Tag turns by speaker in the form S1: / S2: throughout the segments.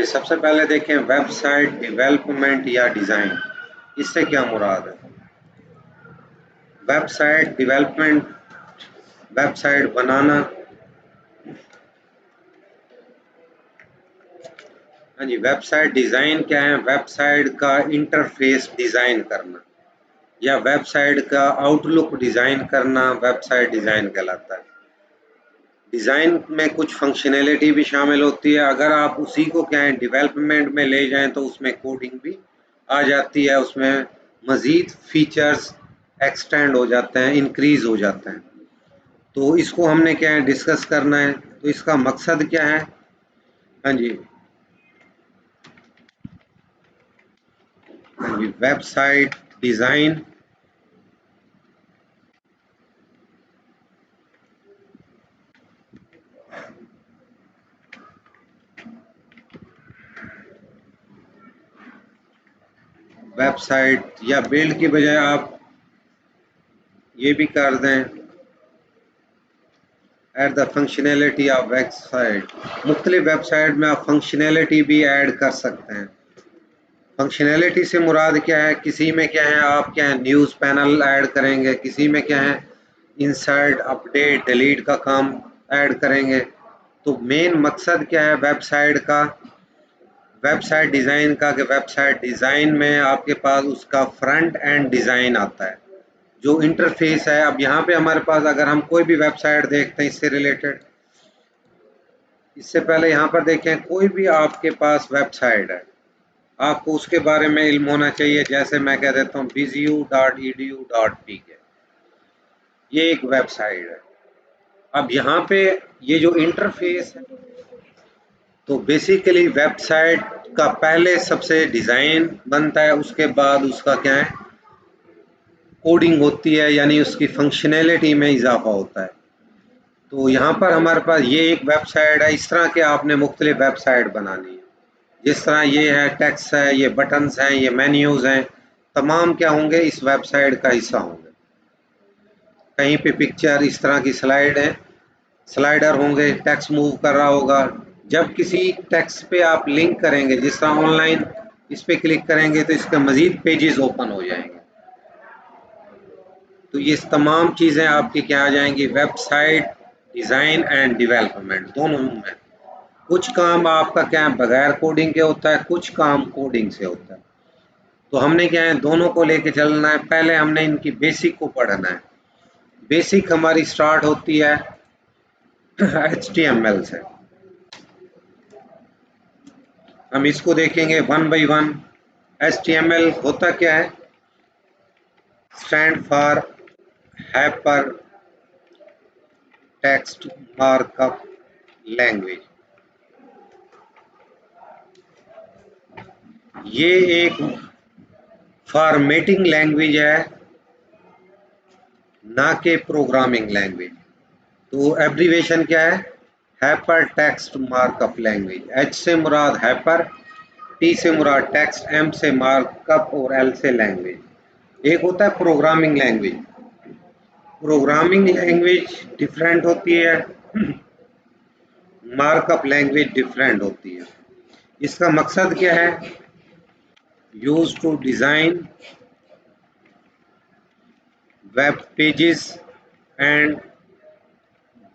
S1: सबसे पहले देखें वेबसाइट डेवलपमेंट या डिज़ाइन, इससे क्या मुराद है। वेबसाइट डेवलपमेंट, वेबसाइट बनाना। हाँ जी, वेबसाइट डिज़ाइन क्या है, वेबसाइट का इंटरफेस डिज़ाइन करना या वेबसाइट का आउटलुक डिज़ाइन करना वेबसाइट डिज़ाइन कहलाता है। डिज़ाइन में कुछ फंक्शनैलिटी भी शामिल होती है, अगर आप उसी को क्या है डेवलपमेंट में ले जाएं तो उसमें कोडिंग भी आ जाती है, उसमें मज़ीद फीचर्स एक्सटेंड हो जाते हैं, इंक्रीज हो जाते हैं। तो इसको हमने क्या है डिस्कस करना है। तो इसका मकसद क्या है। हाँ जी, हाँ जी, वेबसाइट डिज़ाइन वेबसाइट या बिल्ड की बजाय आप ये भी कर दें at the functionality of website. मुख्तलिफ वेबसाइट में आप फंक्शनैलिटी भी ऐड कर सकते हैं। फंक्शनैलिटी से मुराद क्या है, किसी में क्या है आप क्या है न्यूज़ पैनल ऐड करेंगे, किसी में क्या है इंसर्ट अपडेट डिलीट का काम ऐड करेंगे। तो मेन मकसद क्या है वेबसाइट का, वेबसाइट डिज़ाइन का, कि वेबसाइट डिज़ाइन में आपके पास उसका फ्रंट एंड डिज़ाइन आता है, जो इंटरफेस है। अब यहाँ पे हमारे पास अगर हम कोई भी वेबसाइट देखते हैं इससे रिलेटेड, इससे पहले यहाँ पर देखें कोई भी आपके पास वेबसाइट है, आपको उसके बारे में इल्म होना चाहिए। जैसे मैं कह देता हूँ vizu.edu.pk, ये एक वेबसाइट है। अब यहाँ पे ये जो इंटरफेस है, तो बेसिकली वेबसाइट का पहले सबसे डिज़ाइन बनता है, उसके बाद उसका क्या है कोडिंग होती है, यानी उसकी फंक्शनैलिटी में इजाफा होता है। तो यहाँ पर हमारे पास ये एक वेबसाइट है। इस तरह के आपने मुख्तलिफ वेबसाइट बनानी है, जिस तरह ये है टेक्स्ट है, ये बटन्स हैं, ये मेन्यूज़ हैं, तमाम क्या होंगे इस वेबसाइट का हिस्सा होंगे। कहीं पे पिक्चर इस तरह की स्लाइड है, स्लाइडर होंगे, टेक्स्ट मूव कर रहा होगा। जब किसी टेक्स्ट पे आप लिंक करेंगे, जिस तरह ऑनलाइन इस पे क्लिक करेंगे तो इसके मजीद पेजेस ओपन हो जाएंगे। तो ये तमाम चीज़ें आपकी क्या आ जाएंगी वेबसाइट डिज़ाइन एंड डेवलपमेंट दोनों में। कुछ काम आपका क्या है बगैर कोडिंग के होता है, कुछ काम कोडिंग से होता है। तो हमने क्या है दोनों को लेके चलना है। पहले हमने इनकी बेसिक को पढ़ना है। बेसिक हमारी स्टार्ट होती है HTML से। हम इसको देखेंगे वन बाई वन। HTML होता क्या है, stand for hyper text markup language. ये एक फॉर्मेटिंग लैंग्वेज है, ना के प्रोग्रामिंग लैंग्वेज। तो एब्रीवेशन क्या है, hyper text markup language. H से मुराद हाइपर, टी से मुराद टेक्स्ट, एम से मार्कअप और एल से लैंग्वेज। एक होता है programming language. Programming language different होती है, मार्कअप लैंग्वेज डिफरेंट होती है। इसका मकसद क्या है, use to design web pages and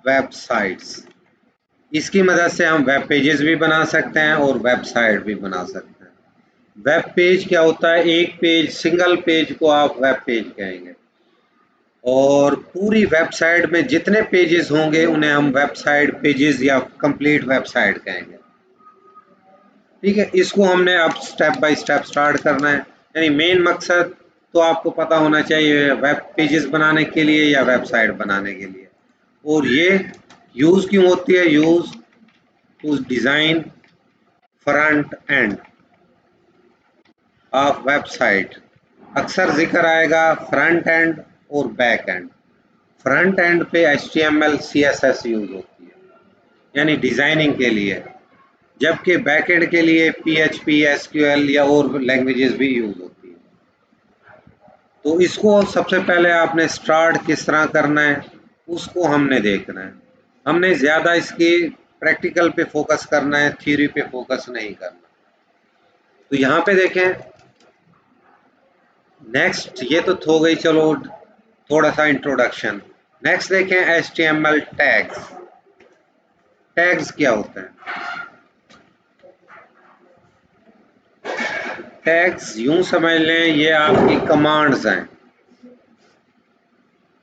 S1: websites. इसकी मदद से हम वेब पेजेस भी बना सकते हैं और वेबसाइट भी बना सकते हैं। वेब पेज क्या होता है, एक पेज, सिंगल पेज को आप वेब पेज कहेंगे, और पूरी वेबसाइट में जितने पेजेस होंगे उन्हें हम वेबसाइट पेजेस या कंप्लीट वेबसाइट कहेंगे। ठीक है, इसको हमने अब स्टेप बाय स्टेप स्टार्ट करना है। यानी मेन मकसद तो आपको पता होना चाहिए वेब पेजेस बनाने के लिए या वेबसाइट बनाने के लिए। और ये यूज़ क्यों होती है, use to design front end of website. अक्सर जिक्र आएगा फ्रंट एंड और बैक एंड। फ्रंट एंड पे HTML CSS यूज होती है, यानी डिज़ाइनिंग के लिए, जबकि बैक एंड के लिए PHP SQL या और लैंग्वेजेस भी यूज होती है। तो इसको सबसे पहले आपने स्टार्ट किस तरह करना है उसको हमने देखना है। हमने ज़्यादा इसकी प्रैक्टिकल पे फोकस करना है, थ्योरी पे फोकस नहीं करना। तो यहाँ पे देखें, नेक्स्ट ये तो हो गई चलो थोड़ा सा इंट्रोडक्शन। नेक्स्ट देखें HTML टैग्स। टैग्स क्या होते हैं? टैग्स यूं समझ लें, ये आपकी कमांड्स हैं।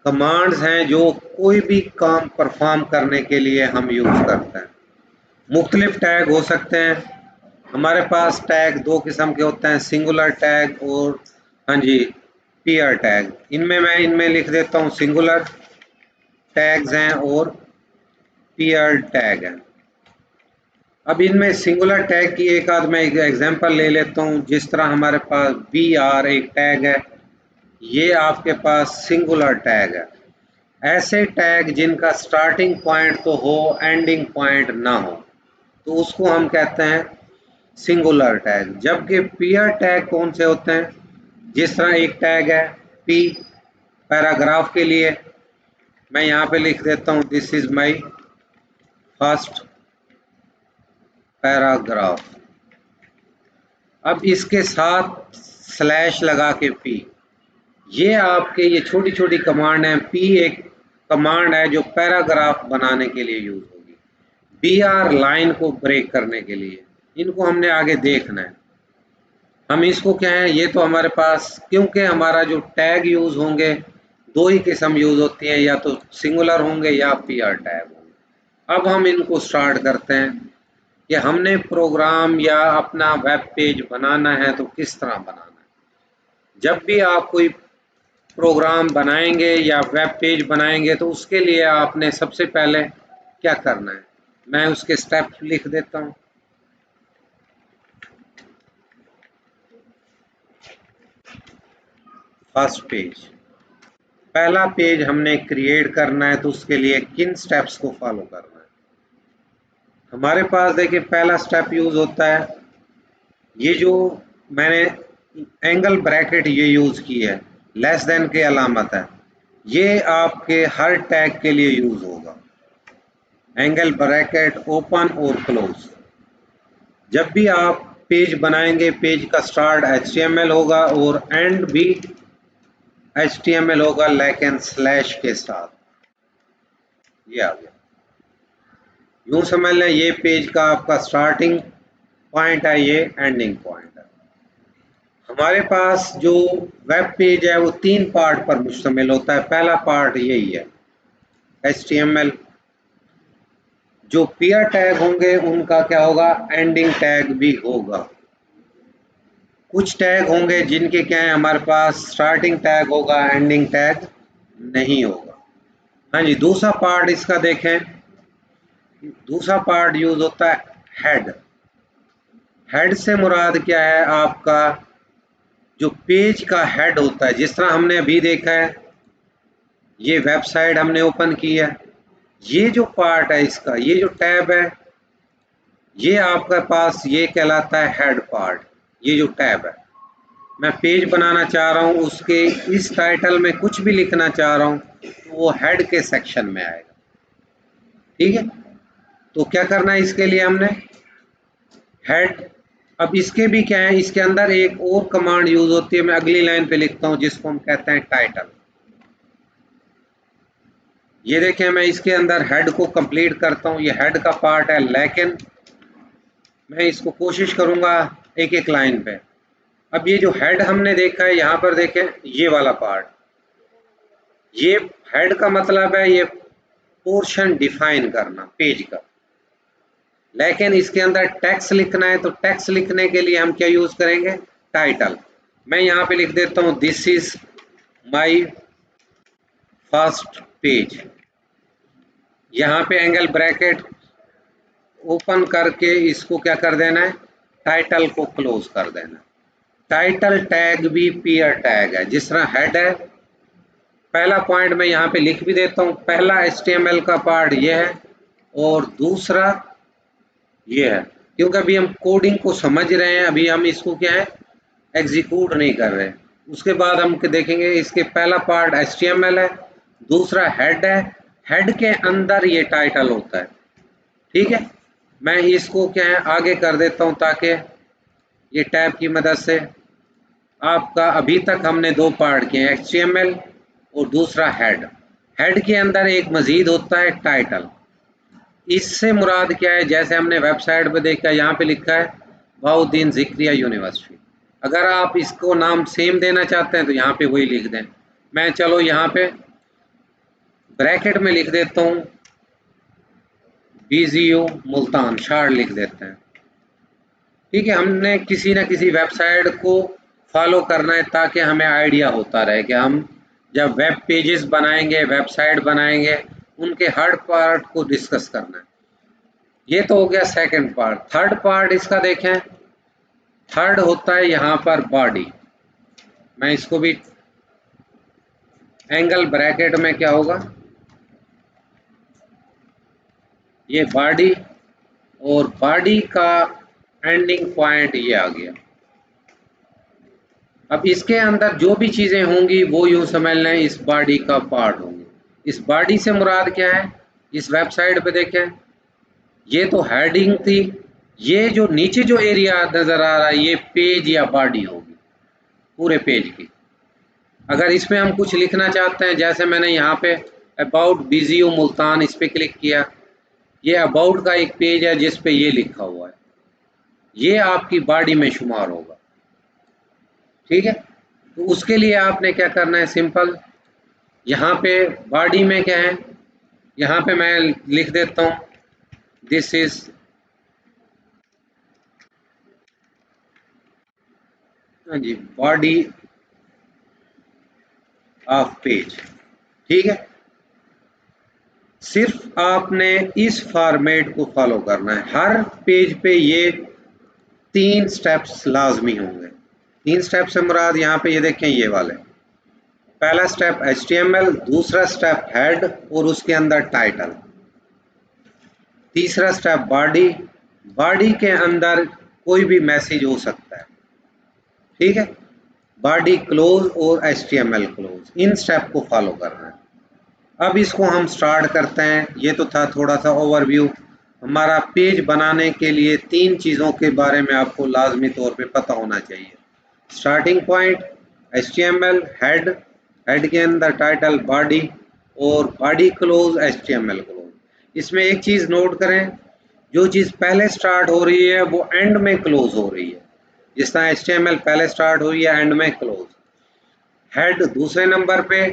S1: कमांड्स हैं जो कोई भी काम परफॉर्म करने के लिए हम यूज करते हैं। मुख्तलिफ टैग हो सकते हैं। हमारे पास टैग दो किस्म के होते हैं, सिंगुलर टैग और हाँ जी पीआर टैग। मैं इनमें लिख देता हूँ सिंगुलर टैग्स हैं और पीआर टैग हैं। अब इनमें सिंगुलर टैग की एक आध मैं एग्जांपल ले लेता हूँ। जिस तरह हमारे पास BR एक टैग है, ये आपके पास सिंगुलर टैग है। ऐसे टैग जिनका स्टार्टिंग पॉइंट तो हो, एंडिंग पॉइंट ना हो, तो उसको हम कहते हैं सिंगुलर टैग। जबकि पीआर टैग कौन से होते हैं? जिस तरह एक टैग है P पैराग्राफ के लिए, मैं यहाँ पे लिख देता हूँ this is my first paragraph. अब इसके साथ स्लैश लगा के P, ये आपके ये छोटी छोटी कमांड है। P एक कमांड है जो पैराग्राफ बनाने के लिए यूज होगी, BR लाइन को ब्रेक करने के लिए। इनको हमने आगे देखना है। हम इसको क्या है, ये तो हमारे पास, क्योंकि हमारा जो टैग यूज होंगे दो ही किस्म यूज होती हैं, या तो सिंगुलर होंगे या पीआर टैग होंगे। अब हम इनको स्टार्ट करते हैं कि हमने प्रोग्राम या अपना वेब पेज बनाना है तो किस तरह बनाना है। जब भी आप कोई प्रोग्राम बनाएंगे या वेब पेज बनाएंगे तो उसके लिए आपने सबसे पहले क्या करना है, मैं उसके स्टेप लिख देता हूँ। फर्स्ट पेज, पहला पेज हमने क्रिएट करना है तो उसके लिए किन स्टेप्स को फॉलो करना है। हमारे पास देखिए पहला स्टेप यूज होता है, ये जो मैंने एंगल ब्रैकेट ये यूज की है, लेस देन की अलामत है, ये आपके हर टैग के लिए यूज होगा। एंगल ब्रैकेट ओपन और क्लोज। जब भी आप पेज बनाएंगे, पेज का स्टार्ट HTML होगा और एंड भी HTML होगा, लेकिन स्लैश के साथ। ये आ गया। यूं समझ लें ये पेज का आपका स्टार्टिंग पॉइंट है, ये एंडिंग पॉइंट है। हमारे पास जो वेब पेज है वो 3 पार्ट पर मुश्तमिल होता है। पहला पार्ट यही है HTML। जो पीआर टैग होंगे उनका क्या होगा, एंडिंग टैग भी होगा। कुछ टैग होंगे जिनके क्या है, हमारे पास स्टार्टिंग टैग होगा, एंडिंग टैग नहीं होगा। हाँ जी, दूसरा पार्ट इसका देखें, दूसरा पार्ट यूज होता है हेड। हेड से मुराद क्या है, आपका जो पेज का हेड होता है। जिस तरह हमने अभी देखा है, ये वेबसाइट हमने ओपन की है, ये जो पार्ट है इसका, ये जो टैब है, ये आपके पास ये कहलाता है हेड पार्ट। ये जो टैब है, मैं पेज बनाना चाह रहा हूँ, उसके इस टाइटल में कुछ भी लिखना चाह रहा हूँ तो वो हेड के सेक्शन में आएगा। ठीक है, तो क्या करना है इसके लिए हमने हेड। अब इसके भी क्या है, इसके अंदर एक और कमांड यूज होती है, मैं अगली लाइन पे लिखता हूँ, जिसको हम कहते हैं टाइटल। ये देखें, मैं इसके अंदर हेड को कंप्लीट करता हूँ, ये हेड का पार्ट है, लेकिन मैं इसको कोशिश करूंगा एक एक लाइन पे। अब ये जो हेड हमने देखा है, यहाँ पर देखें ये वाला पार्ट, ये हेड का मतलब है ये पोर्शन डिफाइन करना पेज का। लेकिन इसके अंदर टेक्स्ट लिखना है, तो टेक्स्ट लिखने के लिए हम क्या यूज करेंगे, टाइटल। मैं यहाँ पे लिख देता हूँ this is my first page. यहाँ पे एंगल ब्रैकेट ओपन करके इसको क्या कर देना है, टाइटल को क्लोज कर देना। टाइटल टैग भी पीआर टैग है। जिस तरह हेड है, पहला पॉइंट मैं यहाँ पे लिख भी देता हूँ, पहला HTML का पार्ट ये है और दूसरा ये है, क्योंकि अभी हम कोडिंग को समझ रहे हैं, अभी हम इसको क्या है एग्जीक्यूट नहीं कर रहे। उसके बाद हम देखेंगे, इसके पहला पार्ट HTML है, दूसरा हेड है, हेड के अंदर ये टाइटल होता है। ठीक है, मैं इसको क्या है आगे कर देता हूँ ताकि ये टैब की मदद से आपका अभी तक हमने दो पार्ट किए, HTML और दूसरा हेड। हेड के अंदर एक मजीद होता है टाइटल। इससे मुराद क्या है, जैसे हमने वेबसाइट पे देखा, यहाँ पे लिखा है बहाउद्दीन ज़िक्रिया यूनिवर्सिटी। अगर आप इसको नाम सेम देना चाहते हैं तो यहाँ पे वही लिख दें। मैं चलो यहाँ पे ब्रैकेट में लिख देता हूँ BZU मुल्तान, शार्ट लिख देते हैं। ठीक है, हमने किसी न किसी वेबसाइट को फॉलो करना है ताकि हमें आइडिया होता रहे कि हम जब वेब पेजेस बनाएंगे, वेबसाइट बनाएंगे, उनके हर पार्ट को डिस्कस करना है। ये तो हो गया सेकंड पार्ट। थर्ड पार्ट इसका देखें, थर्ड होता है यहाँ पर बॉडी। मैं इसको भी एंगल ब्रैकेट में क्या होगा, ये बॉडी, और बॉडी का एंडिंग पॉइंट ये आ गया। अब इसके अंदर जो भी चीज़ें होंगी वो यूँ समझ लें इस बॉडी का पार्ट होंगे। इस बॉडी से मुराद क्या है, इस वेबसाइट पे देखें, ये तो हेडिंग थी, ये जो नीचे जो एरिया नज़र आ रहा है ये पेज या बॉडी होगी पूरे पेज की। अगर इसमें हम कुछ लिखना चाहते हैं, जैसे मैंने यहाँ पे अबाउट BZU मुल्तान इस पर क्लिक किया, ये अबाउट का एक पेज है जिस पे ये लिखा हुआ है, ये आपकी बॉडी में शुमार होगा। ठीक है, तो उसके लिए आपने क्या करना है, सिंपल यहाँ पे बॉडी में क्या है, यहाँ पे मैं लिख देता हूँ this is the body of page. ठीक है, सिर्फ आपने इस फॉर्मेट को फॉलो करना है। हर पेज पे ये 3 स्टेप्स लाजमी होंगे। 3 स्टेप से मुराद यहाँ पे ये देखें ये वाले, पहला स्टेप HTML, दूसरा स्टेप हेड और उसके अंदर टाइटल, तीसरा स्टेप बॉडी, बॉडी के अंदर कोई भी मैसेज हो सकता है। ठीक है, बॉडी क्लोज और HTML क्लोज, इन स्टेप को फॉलो करना है। अब इसको हम स्टार्ट करते हैं। ये तो था थोड़ा सा ओवरव्यू। हमारा पेज बनाने के लिए 3 चीज़ों के बारे में आपको लाजमी तौर पे पता होना चाहिए। Starting point HTML, head, head के अंदर टाइटल, बॉडी, और बॉडी क्लोज HTML क्लोज। इसमें एक चीज़ नोट करें, जो चीज़ पहले स्टार्ट हो रही है वो एंड में क्लोज हो रही है। जिस तरह HTML पहले स्टार्ट हुई है, एंड में क्लोज। हेड दूसरे नंबर पे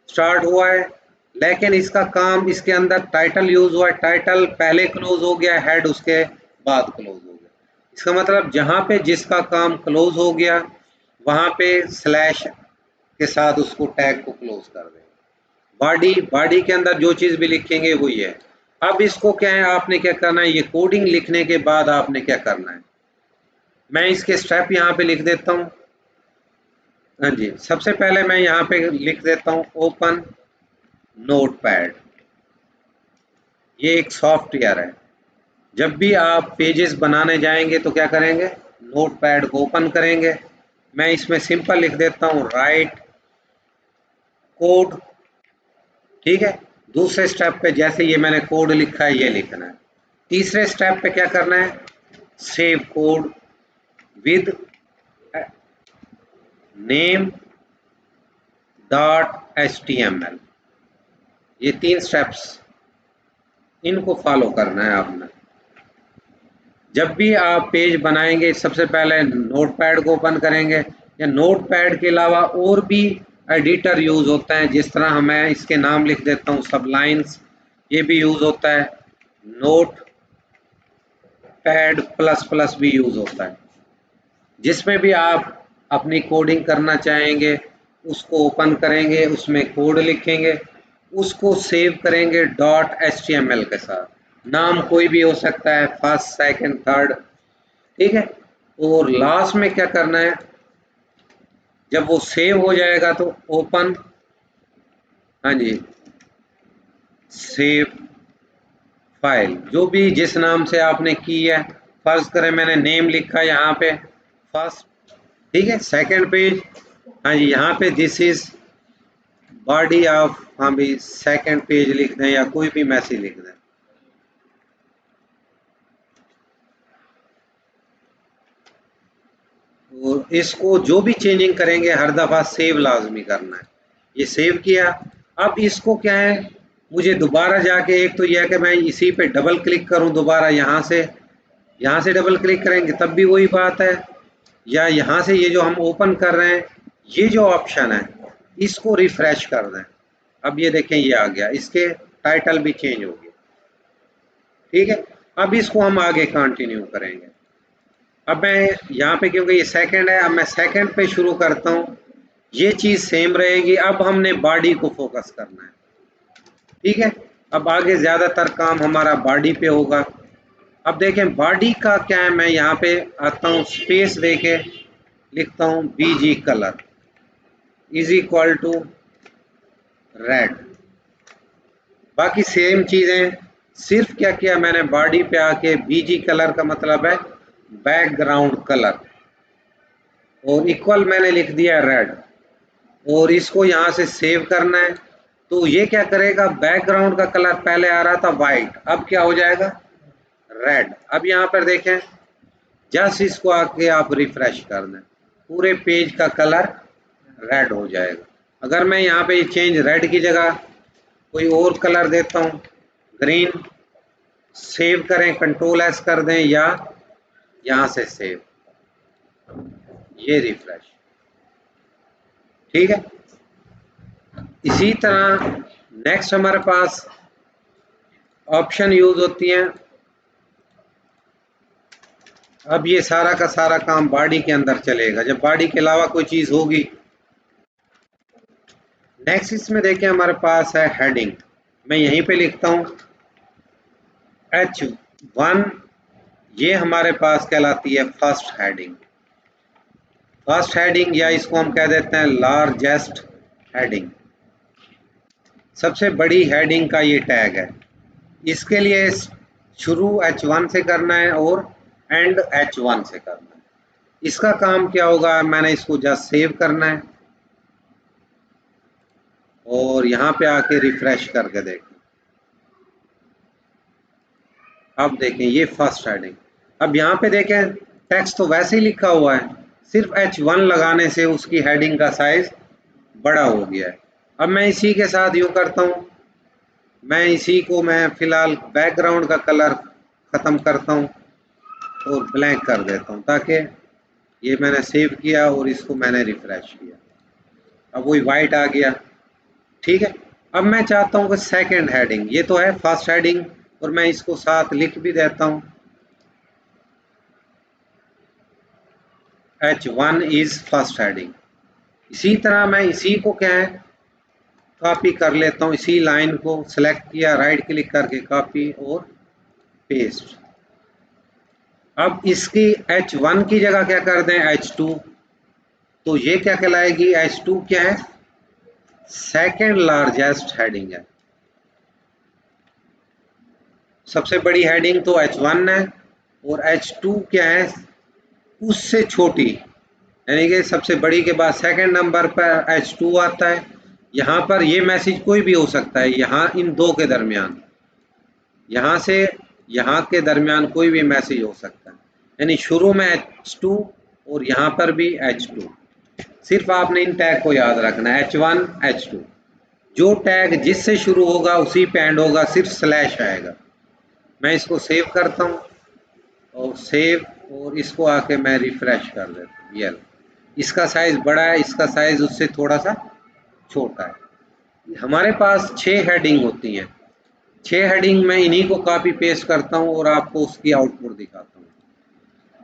S1: स्टार्ट हुआ है, लेकिन इसका काम, इसके अंदर टाइटल यूज हुआ है, टाइटल पहले क्लोज हो गया, हेड उसके बाद क्लोज हो गया। इसका मतलब जहाँ पे जिसका काम क्लोज हो गया वहाँ पे स्लैश के साथ उसको टैग को क्लोज कर दें। बॉडी, बॉडी के अंदर जो चीज़ भी लिखेंगे वो ये है। अब इसको क्या है, आपने क्या करना है, ये कोडिंग लिखने के बाद आपने क्या करना है, मैं इसके स्टेप यहाँ पे लिख देता हूँ। हाँ जी, सबसे पहले मैं यहाँ पे लिख देता हूँ ओपन नोटपैड। ये एक सॉफ्टवेयर है। जब भी आप पेजेस बनाने जाएंगे तो क्या करेंगे, नोटपैड को ओपन करेंगे। मैं इसमें सिंपल लिख देता हूँ राइट कोड। ठीक है, दूसरे स्टेप पे जैसे ये मैंने कोड लिखा है ये लिखना है। तीसरे स्टेप पे क्या करना है, save code with name .html। ये 3 स्टेप्स, इनको फॉलो करना है आपने। जब भी आप पेज बनाएंगे सबसे पहले नोटपैड को ओपन करेंगे, या नोटपैड के अलावा और भी एडिटर यूज होता है, जिस तरह मैं इसके नाम लिख देता हूँ सबलाइन्स, ये भी यूज होता है। नोट पैड प्लस प्लस भी यूज होता है। जिसमें भी आप अपनी कोडिंग करना चाहेंगे उसको ओपन करेंगे, उसमें कोड लिखेंगे, उसको सेव करेंगे .html के साथ। नाम कोई भी हो सकता है, फर्स्ट, सेकंड, थर्ड। ठीक है, और लास्ट में क्या करना है, जब वो सेव हो जाएगा तो ओपन, हाँ जी, सेव फाइल, जो भी जिस नाम से आपने की है। फर्ज करें मैंने नेम लिखा यहाँ पे फर्स्ट। ठीक है, सेकंड पेज, हाँ जी, यहाँ पे दिस इज बॉडी ऑफ, हाँ भी सेकंड पेज लिख दें या कोई भी मैसेज लिख दें। और इसको जो भी चेंजिंग करेंगे हर दफ़ा सेव लाजमी करना है। ये सेव किया। अब इसको क्या है, मुझे दोबारा जाके, एक तो यह है कि मैं इसी पे डबल क्लिक करूं दोबारा, यहाँ से डबल क्लिक करेंगे तब भी वही बात है, या यहाँ से ये जो हम ओपन कर रहे हैं ये जो ऑप्शन है इसको रिफ्रेश कर दें। अब ये देखें ये आ गया, इसके टाइटल भी चेंज हो गया। ठीक है, अब इसको हम आगे कंटिन्यू करेंगे। अब मैं यहाँ पे, क्योंकि ये सेकंड है, अब मैं सेकंड पे शुरू करता हूँ। ये चीज़ सेम रहेगी। अब हमने बॉडी को फोकस करना है। ठीक है, अब आगे ज़्यादातर काम हमारा बॉडी पे होगा। अब देखें बॉडी का क्या है, मैं यहाँ पे आता हूँ, स्पेस देके लिखता हूँ BG colour is equal to red. बाकी सेम चीज़ें, सिर्फ क्या किया मैंने, बॉडी पे आके BG कलर का मतलब है बैकग्राउंड कलर, और इक्वल मैंने लिख दिया रेड, और इसको यहाँ से सेव करना है। तो ये क्या करेगा, बैकग्राउंड का कलर पहले आ रहा था वाइट, अब क्या हो जाएगा, रेड। अब यहाँ पर देखें, जस्ट इसको आके आप रिफ्रेश कर दें, पूरे पेज का कलर रेड हो जाएगा। अगर मैं यहाँ पे चेंज रेड की जगह कोई और कलर देता हूँ, ग्रीन, सेव करें, कंट्रोल S कर दें, या यहाँ से सेव, ये रिफ्रेश। ठीक है, इसी तरह नेक्स्ट हमारे पास ऑप्शन यूज होती हैं। अब ये सारा का सारा काम बॉडी के अंदर चलेगा, जब बॉडी के अलावा कोई चीज होगी। नेक्स्ट इसमें देखें हमारे पास है हेडिंग। मैं यहीं पे लिखता हूं H1, ये हमारे पास कहलाती है फर्स्ट हेडिंग। फर्स्ट हेडिंग, या इसको हम कह देते हैं लार्जेस्ट हेडिंग, सबसे बड़ी हेडिंग का ये टैग है। इसके लिए शुरू H1 से करना है और एंड H1 से करना है। इसका काम क्या होगा, मैंने इसको जस्ट सेव करना है और यहाँ पे आके रिफ्रेश करके देखें। अब देखें ये फर्स्ट हेडिंग। अब यहाँ पे देखें टेक्स्ट तो वैसे ही लिखा हुआ है, सिर्फ H1 लगाने से उसकी हेडिंग का साइज बड़ा हो गया है। अब मैं इसी के साथ यूँ करता हूँ, मैं इसी को मैं फिलहाल बैकग्राउंड का कलर ख़त्म करता हूँ और ब्लैक कर देता हूँ, ताकि ये मैंने सेव किया और इसको मैंने रिफ्रेश किया, अब वही वाइट आ गया। ठीक है, अब मैं चाहता हूँ कि सेकंड हेडिंग, ये तो है फर्स्ट हेडिंग, और मैं इसको साथ लिख भी देता हूँ H1 इज फर्स्ट हेडिंग। इसी तरह मैं इसी को क्या है कॉपी कर लेता हूँ, इसी लाइन को सेलेक्ट किया, राइट क्लिक करके कॉपी और पेस्ट। अब इसकी H1 की जगह क्या कर दें H2, तो ये क्या कहलाएगी, H2 क्या है, सेकंड लार्जेस्ट हेडिंग है। सबसे बड़ी हेडिंग तो H1 है, और H2 क्या है, उससे छोटी, यानी कि सबसे बड़ी के बाद सेकंड नंबर पर H2 आता है। यहाँ पर ये मैसेज कोई भी हो सकता है, यहाँ इन दो के दरमियान, यहाँ से यहाँ के दरमियान कोई भी मैसेज हो सकता है, यानी शुरू में H2 और यहाँ पर भी H2। सिर्फ आपने इन टैग को याद रखना है, H1 H2, जो टैग जिससे शुरू होगा उसी पे एंड होगा, सिर्फ स्लैश आएगा। मैं इसको सेव करता हूँ और सेव, और इसको आके मैं रिफ्रेश कर देता हूँ। ये इसका साइज बड़ा है, इसका साइज उससे थोड़ा सा छोटा है। हमारे पास 6 हेडिंग होती हैं, 6 हेडिंग मैं इन्हीं को कॉपी पेस्ट करता हूँ और आपको उसकी आउटपुट दिखाता हूँ।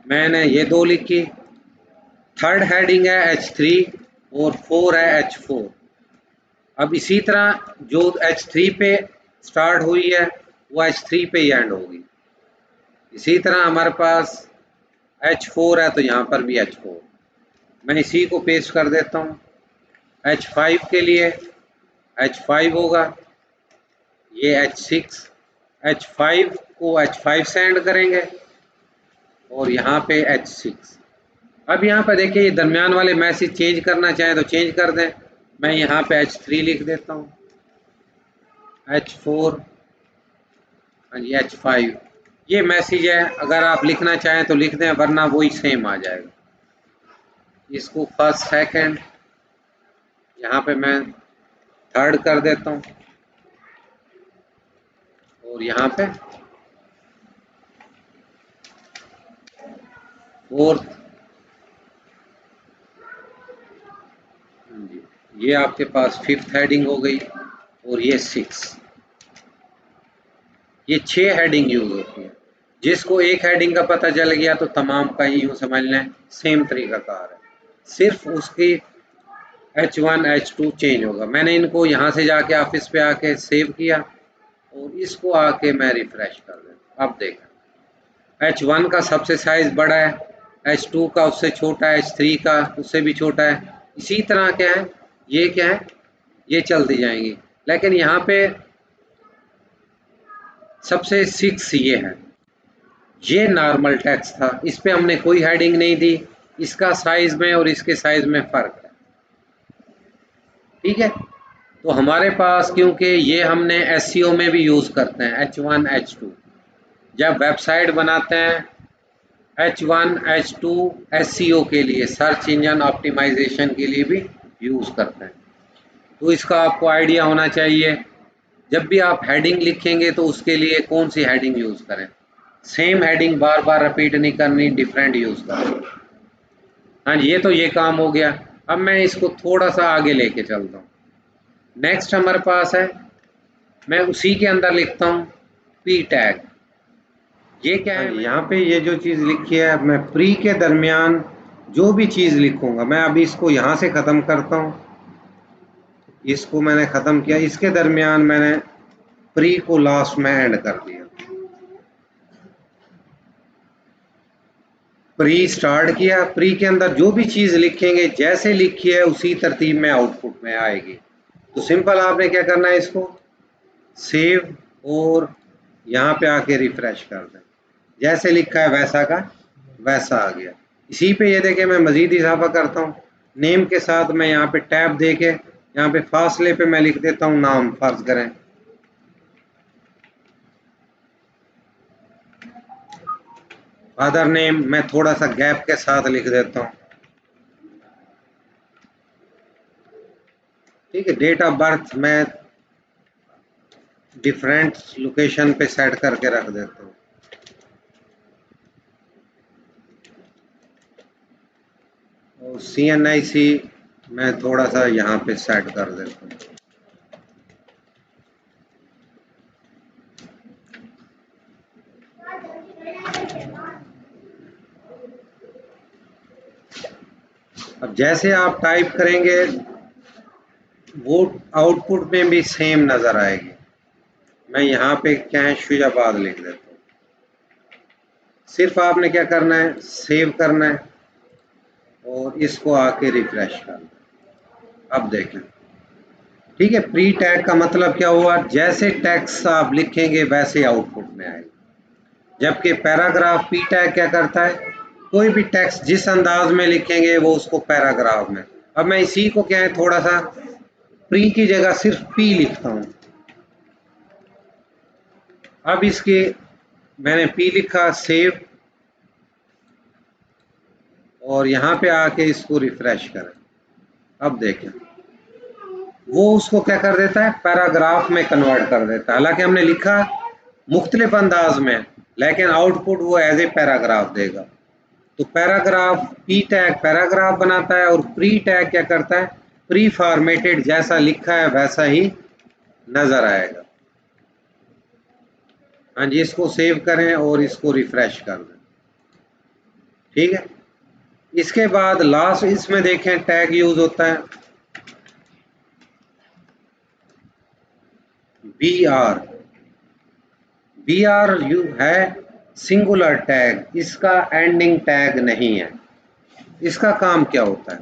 S1: मैंने ये 2 लिखी, थर्ड हेडिंग है H3 और 4 है H4। अब इसी तरह जो H3 पे स्टार्ट हुई है वो H3 पे ही एंड होगी। इसी तरह हमारे पास H4 है तो यहाँ पर भी H4, मैं इसी को पेस्ट कर देता हूँ। H5 के लिए H5 होगा, ये H6, H5 को H5 से एंड करेंगे और यहाँ पे H6। अब यहाँ पर देखिए ये दरमियान वाले मैसेज चेंज करना चाहें तो चेंज कर दें। मैं यहाँ पे H3 लिख देता हूँ, H4, हाँ जी H5। ये मैसेज है, अगर आप लिखना चाहें तो लिख दें, वरना वही सेम आ जाएगा। इसको फर्स्ट सेकंड, यहाँ पे मैं थर्ड कर देता हूँ, और यहाँ पे फोर्थ। ये आपके पास फिफ्थ हेडिंग हो गई, और ये सिक्स। ये 6 हेडिंग यूज होती है। जिसको एक हेडिंग का पता चल गया तो तमाम का ही यूं समझ लें सेम तरीकाकार है, सिर्फ उसकी H1 H2 चेंज होगा। मैंने इनको यहाँ से जाके ऑफिस पे आके सेव किया, और इसको आके मैं रिफ्रेश कर देता हूँ। अब देखें, H1 का सबसे साइज बड़ा है, H2 का उससे छोटा है, H3 का उससे भी छोटा है। इसी तरह क्या है, ये चलती जाएंगी। लेकिन यहाँ पे सबसे 6 ये है, ये नॉर्मल टेक्स्ट था, इस पे हमने कोई हेडिंग नहीं दी। इसका साइज में और इसके साइज में फर्क है, ठीक है। तो हमारे पास, क्योंकि ये हमने एसईओ में भी यूज करते हैं H1 H2, जब वेबसाइट बनाते हैं H1 H2 एसईओ के लिए, सर्च इंजन ऑप्टिमाइजेशन के लिए भी यूज करते हैं। तो इसका आपको आइडिया होना चाहिए, जब भी आप हेडिंग लिखेंगे तो उसके लिए कौन सी हेडिंग यूज करें। सेम हेडिंग बार बार रिपीट नहीं करनी, डिफरेंट यूज करें। हाँ जी, ये तो ये काम हो गया। अब मैं इसको थोड़ा सा आगे लेके चलता हूँ। नेक्स्ट हमारे पास है, मैं उसी के अंदर लिखता हूँ पी टैग। ये क्या है, यहाँ पे ये जो चीज़ लिखी है, मैं प्री के दरमियान जो भी चीज़ लिखूंगा, मैं अभी इसको यहाँ से ख़त्म करता हूँ। इसको मैंने ख़त्म किया, इसके दरमियान मैंने प्री को लास्ट में ऐड कर दिया। प्री स्टार्ट किया, प्री के अंदर जो भी चीज़ लिखेंगे जैसे लिखी है उसी तरतीब में आउटपुट में आएगी। तो सिंपल आपने क्या करना है, इसको सेव और यहाँ पे आके रिफ्रेश कर दें। जैसे लिखा है वैसा का वैसा आ गया। इसी पे ये देखें, मैं मजीद इजाफा करता हूँ। नेम के साथ मैं यहाँ पे टैब दे के, यहाँ पे फासले पे मैं लिख देता हूँ नाम, फर्ज करें फादर नेम, मैं थोड़ा सा गैप के साथ लिख देता हूँ, ठीक है। डेट ऑफ बर्थ मैं डिफरेंट लोकेशन पे सेट करके रख देता हूँ, और CNIC मैं थोड़ा सा यहाँ पे सेट कर देता हूँ। अब जैसे आप टाइप करेंगे वो आउटपुट में भी सेम नज़र आएगी। मैं यहाँ पे क्या है, शुजाबाद लिख देता हूँ। सिर्फ आपने क्या करना है, सेव करना है और इसको आके रिफ्रेश करना। अब देखें, ठीक है। प्री टैग का मतलब क्या हुआ, जैसे टेक्स्ट आप लिखेंगे वैसे आउटपुट में आएगा। जबकि पैराग्राफ पी टैग क्या करता है, कोई भी टेक्स्ट जिस अंदाज में लिखेंगे वो उसको पैराग्राफ में। अब मैं इसी को क्या है, थोड़ा सा प्री की जगह सिर्फ पी लिखता हूँ। अब इसके मैंने पी लिखा, सेव, और यहाँ पे आके इसको रिफ्रेश करें। अब देखें, वो उसको क्या कर देता है, पैराग्राफ में कन्वर्ट कर देता है। हालांकि हमने लिखा मुख्तलिफ अंदाज में, लेकिन आउटपुट वो एज ए पैराग्राफ देगा। तो पैराग्राफ पी टैग पैराग्राफ बनाता है, और प्री टैग क्या करता है, प्री फॉर्मेटेड, जैसा लिखा है वैसा ही नजर आएगा। हाँ जी, इसको सेव करें और इसको रिफ्रेश कर दें, ठीक है। इसके बाद लास्ट इसमें देखें टैग यूज होता है BR। BR यू है सिंगुलर टैग, इसका एंडिंग टैग नहीं है। इसका काम क्या होता है,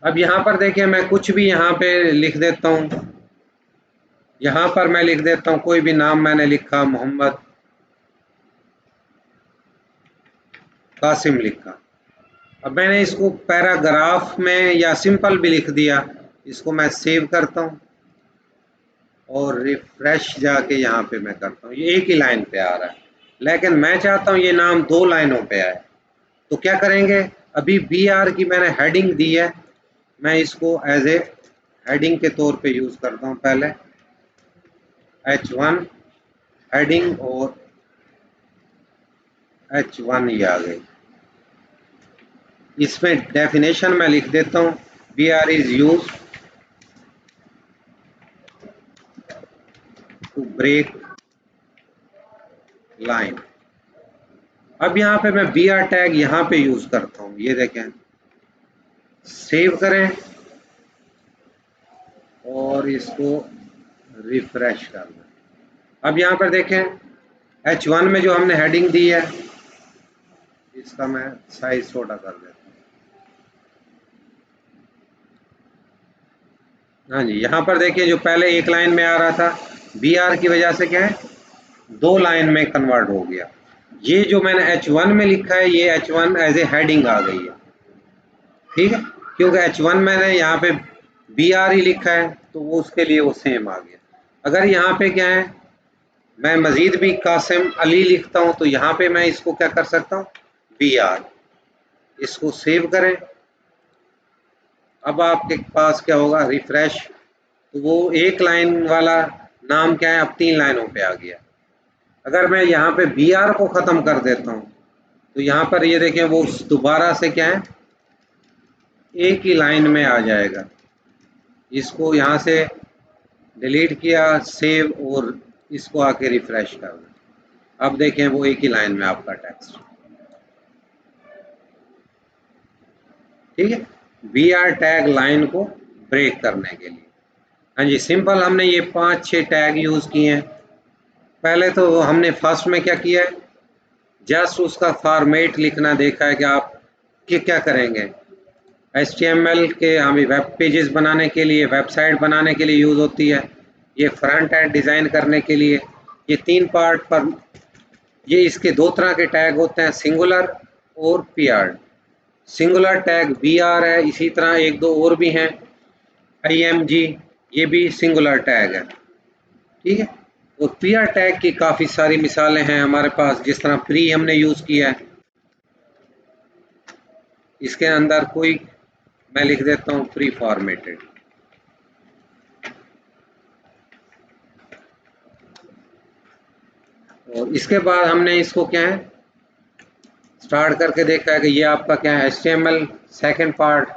S1: अब यहाँ पर देखिए, मैं कुछ भी यहाँ पे लिख देता हूँ। यहाँ पर मैं लिख देता हूँ कोई भी नाम, मैंने लिखा मोहम्मद कासिम लिखा। अब मैंने इसको पैराग्राफ में या सिंपल भी लिख दिया। इसको मैं सेव करता हूँ और रिफ्रेश जाके यहाँ पे मैं करता हूँ, ये एक ही लाइन पे आ रहा है। लेकिन मैं चाहता हूँ ये नाम 2 लाइनों पे आए। तो क्या करेंगे, अभी BR की मैंने हेडिंग दी है, मैं इसको एज ए हेडिंग के तौर पे यूज करता हूं। पहले H1 हेडिंग और H1 ये आ गई। इसमें डेफिनेशन मैं लिख देता हूं, BR is use to break line. अब यहाँ पे मैं BR टैग यहाँ पे यूज करता हूँ, ये देखें, सेव करें और इसको रिफ्रेश कर दें। अब यहाँ पर देखें H1 में जो हमने हेडिंग दी है, इसका मैं साइज छोटा कर देता हूँ। हाँ जी, यहाँ पर देखिए जो पहले एक लाइन में आ रहा था, BR की वजह से क्या है, 2 लाइन में कन्वर्ट हो गया। ये जो मैंने H1 में लिखा है, ये H1 एज ए हेडिंग आ गई है, ठीक है, क्योंकि H1 मैंने यहाँ पे BR ही लिखा है, तो वो उसके लिए वो सेम आ गया। अगर यहाँ पे क्या है, मैं मजीद भी कासिम अली लिखता हूँ, तो यहाँ पे मैं इसको क्या कर सकता हूँ, BR, इसको सेव करें। अब आपके पास क्या होगा, रिफ्रेश, तो वो एक लाइन वाला नाम क्या है, अब 3 लाइनों पे आ गया। अगर मैं यहाँ पे BR को ख़त्म कर देता हूँ, तो यहाँ पर ये देखें वो दोबारा से क्या है, एक ही लाइन में आ जाएगा। इसको यहाँ से डिलीट किया, सेव, और इसको आके रिफ्रेश कर दें। अब देखें वो एक ही लाइन में आपका टेक्स्ट, ठीक है, BR टैग लाइन को ब्रेक करने के लिए। हाँ जी, सिंपल हमने ये 5-6 टैग यूज किए हैं। पहले तो हमने फर्स्ट में क्या किया है, जस्ट उसका फॉर्मेट लिखना देखा है कि आप क्या करेंगे। HTML के हमें वेब पेजेस बनाने के लिए, वेबसाइट बनाने के लिए यूज होती है, ये फ्रंट एंड डिजाइन करने के लिए, ये 3 पार्ट पर। ये इसके 2 तरह के टैग होते हैं, सिंगुलर और पेयर्ड। सिंगुलर टैग BR है, इसी तरह 1-2 और भी हैं, IMG, ये भी सिंगुलर टैग है, ठीक है। और पेयर टैग की काफ़ी सारी मिसालें हैं हमारे पास, जिस तरह प्री हमने यूज़ किया है, इसके अंदर कोई मैं लिख देता हूँ प्री फॉर्मेटेड, और इसके बाद हमने इसको क्या है, स्टार्ट करके देखा है कि ये आपका क्या है, HTML सेकंड पार्ट,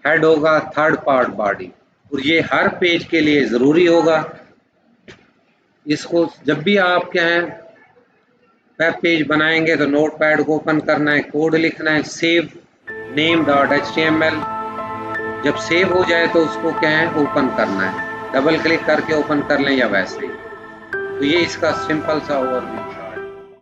S1: हेड होगा, थर्ड पार्ट बॉडी, और ये हर पेज के लिए ज़रूरी होगा। इसको जब भी आप क्या है वेब पेज बनाएंगे तो नोटपैड को ओपन करना है, कोड लिखना है, सेव name.html, जब सेव हो जाए तो उसको क्या है ओपन करना है, डबल क्लिक करके ओपन कर लें या वैसे ही। तो ये इसका सिंपल सा ओवरव्यू था।